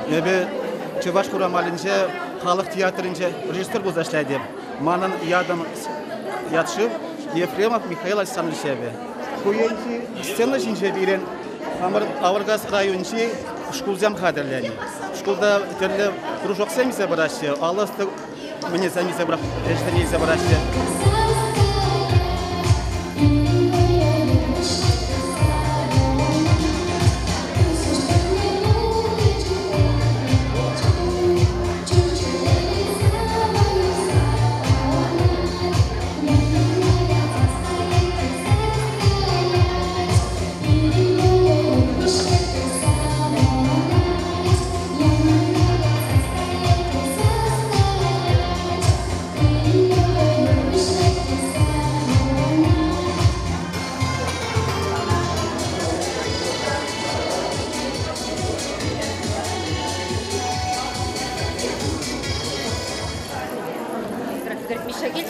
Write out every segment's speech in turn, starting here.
Ebe Чуваш курамалинче халық театринче режиссер болса эшләйди. Манын ядым ятшып Ефремов Михаил Александрович эбе. Куенчи сцена жинче бирен Аваргас райончи шкулзам хадерләни. Шкулда төрле кружок семисе барашы, алысты мне семисе бараш, эштенисе барашы. Миша, гель?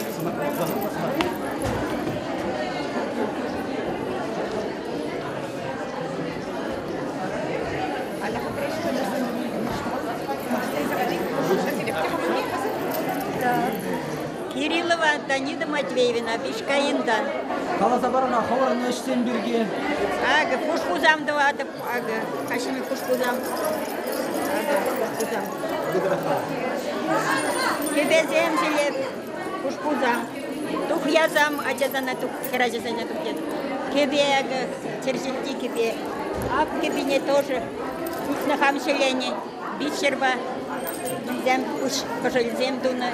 Кириллова Антонида Матвеевна, Бишкаиндан. Қаласабарына хабарын өштен бірге. Ага, пушкузам даватып, ага, кашими пушкузам. Ага, пушкузам. Кебезем жилеп, пушкузам. Тух язам, ачазана тух, херажазана тух ед. Кебе, ага, чержильти кебе. А в кебине тоже. На хамшелене, бичерба. Зем пуш, пожалзем дуна.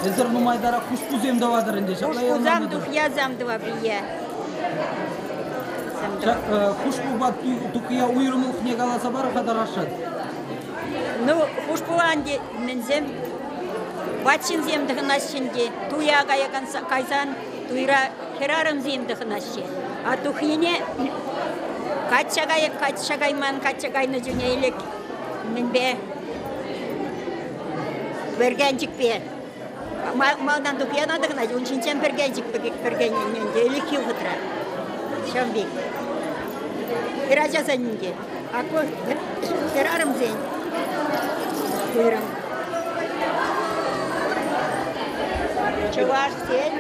Эзер нумайдара кушкузем давадыр инде. Кушкузам дух язам дава бие. Кушкуба тукия уйрумлық не қаласа бар қадар ашады? Ну, кушкуанде мензем, батшин земдігін ашшынде, туя кайсан, туйра херарым земдігін ашшы. А тухине качагайман, качагайны жүнейлік, менбе бергенчик бе. Малдан тухиянадығын ашшы, оншынчен бергенчик бергененде, елік ел ғытра. Шамбек. Херажазанинде. Ако херарым зен. Туйрам. Чуваш сен.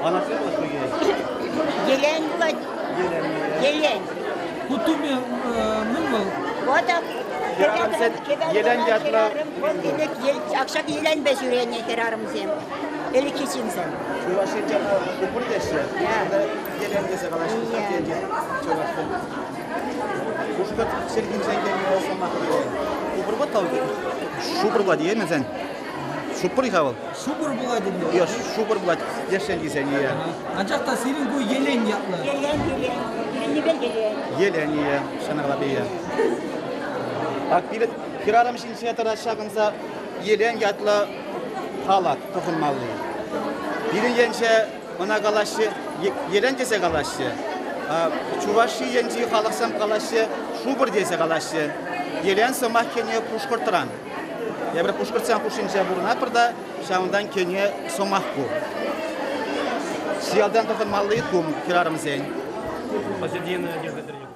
Анасы болса керек. Елен болады. Елен. Кутуме мін бұл? Ода. Елен ятла. Акшак елен бе жүрене херарым зен. Eli kişin sen. Çuvaşı cana kupur deşe. Gelen dese kalaşın satiyece. Çuvaşı. Kuşkat sergin sen geliyor olsa makbule. Kupur bat tabi. Şupur bat diye mi sen? Şupur yıkaval. Şupur bulaydı diyor. Yok şupur bat. Yaşen giysen iyi. Ancak da senin bu yelen yaplı. Yelen. Birini ben gelen. Yelen iyi. Şanakla bir yer. Bak bir kiraramış inşaatlar aşağınsa yelen yatla halat toxunmalı. Birin yençe ona qalaşı, yelen dese qalaşı. Çuvaşı yençeyi xalaqsam qalaşı, şubur dese qalaşı. Yelen sımaq kene puşqırtıran. Ya bir puşqırtsan puşinçe buruna pırda, şaundan kene sımaq bu. Siyaldan toxunmalı kum kirarım sen. Посидим на